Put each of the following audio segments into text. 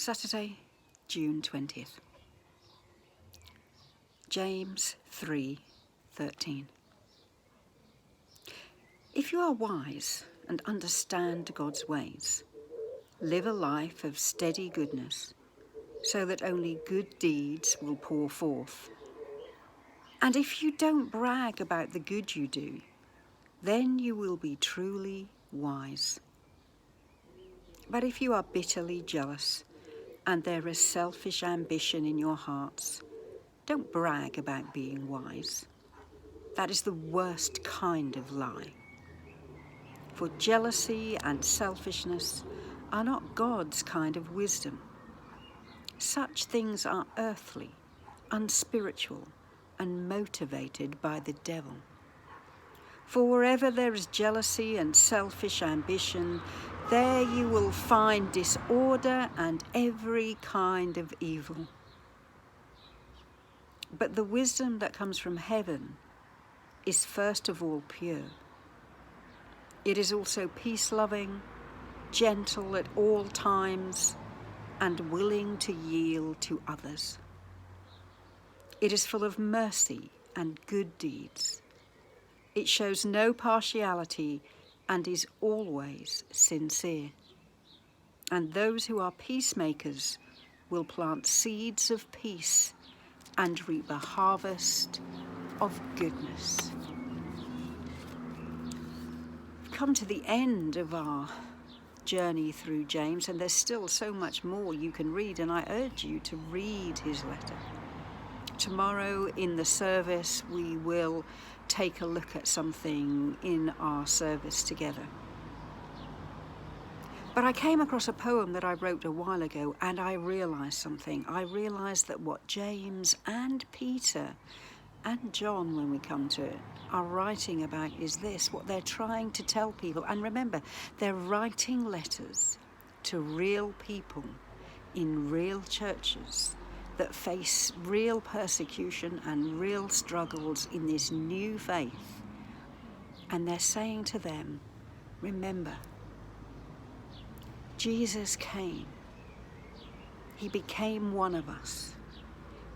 Saturday, June 20th. James 3:13. If you are wise and understand God's ways, live a life of steady goodness, so that only good deeds will pour forth. And if you don't brag about the good you do, then you will be truly wise. But if you are bitterly jealous and there is selfish ambition in your hearts, don't brag about being wise. That is the worst kind of lie. For jealousy and selfishness are not God's kind of wisdom. Such things are earthly, unspiritual, and motivated by the devil. For wherever there is jealousy and selfish ambition, there you will find disorder and every kind of evil. But the wisdom that comes from heaven is first of all pure. It is also peace-loving, gentle at all times, and willing to yield to others. It is full of mercy and good deeds. It shows no partiality and is always sincere. And those who are peacemakers will plant seeds of peace and reap a harvest of goodness. We've come to the end of our journey through James, and there's still so much more you can read, and I urge you to read his letter. Tomorrow in the service we will take a look at something in our service together. But I came across a poem that I wrote a while ago, and I realised something. I realised that what James and Peter and John, when we come to it, are writing about is this, what they're trying to tell people. And remember, they're writing letters to real people in real churches that face real persecution and real struggles in this new faith. And they're saying to them, remember, Jesus came. He became one of us.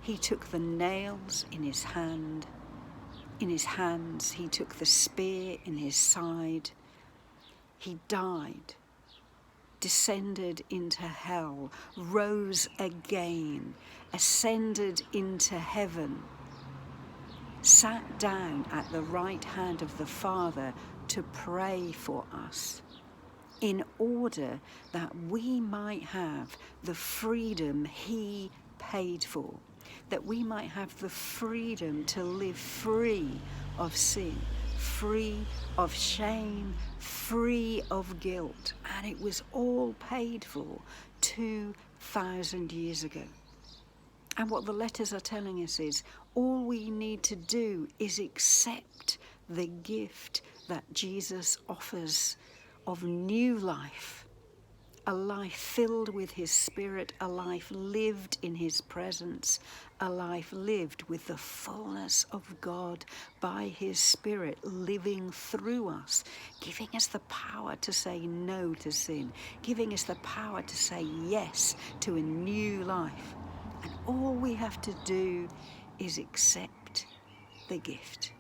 He took the nails in his hands. He took the spear in his side. He died, descended into hell, rose again, ascended into heaven, sat down at the right hand of the Father to pray for us, in order that we might have the freedom he paid for, that we might have the freedom to live free of sin, free of shame, free of guilt. And it was all paid for 2,000 years ago. And what the letters are telling us is all we need to do is accept the gift that Jesus offers of new life, a life filled with his Spirit, a life lived in his presence, a life lived with the fullness of God by his Spirit living through us, giving us the power to say no to sin, giving us the power to say yes to a new life. And all we have to do is accept the gift.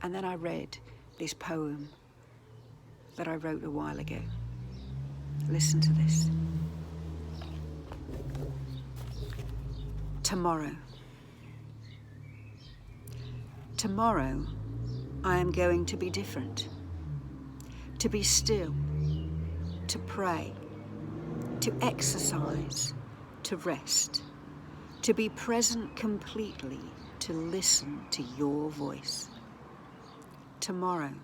And then I read this poem that I wrote a while ago. Listen to this. Tomorrow. Tomorrow, I am going to be different. To be still, to pray, to exercise, to rest, to be present completely, to listen to your voice. Tomorrow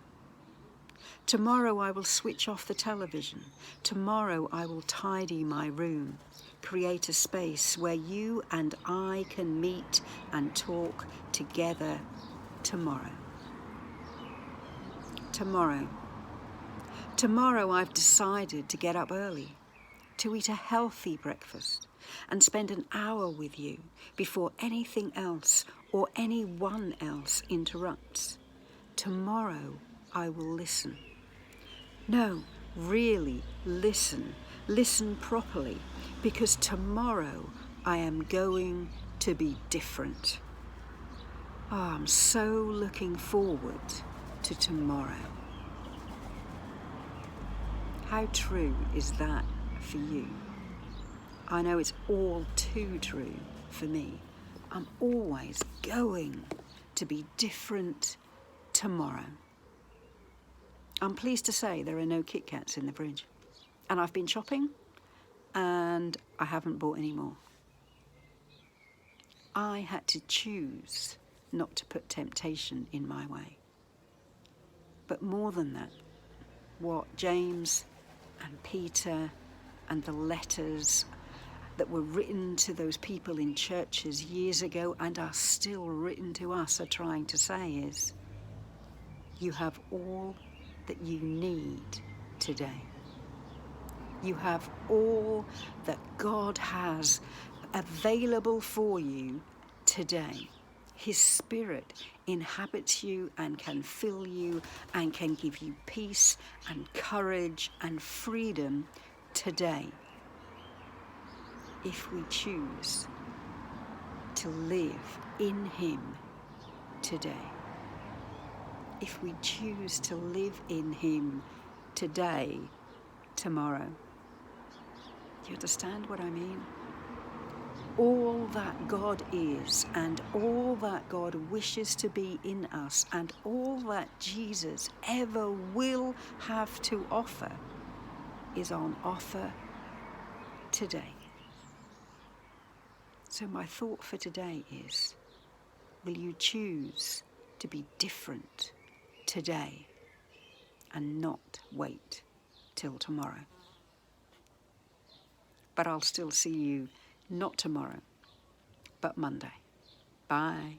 I will switch off the television. Tomorrow I will tidy my room, create a space where you and I can meet and talk together tomorrow. Tomorrow I've decided to get up early, to eat a healthy breakfast and spend an hour with you before anything else or anyone else interrupts. Tomorrow I will listen. No, really listen Listen properly, because tomorrow I am going to be different. Oh, I'm so looking forward to tomorrow. How true is that for you? I know it's all too true for me. I'm always going to be different tomorrow. I'm pleased to say there are no Kit Kats in the fridge. And I've been shopping and I haven't bought any more. I had to choose not to put temptation in my way. But more than that, what James and Peter and the letters that were written to those people in churches years ago and are still written to us are trying to say is, you have all that you need today. You have all that God has available for you today. His Spirit inhabits you and can fill you and can give you peace and courage and freedom today, if we choose to live in Him today. If we choose to live in Him today, tomorrow. Do you understand what I mean? All that God is and all that God wishes to be in us and all that Jesus ever will have to offer is on offer today. So my thought for today is, will you choose to be different today and not wait till tomorrow? But I'll still see you not tomorrow, but Monday. Bye.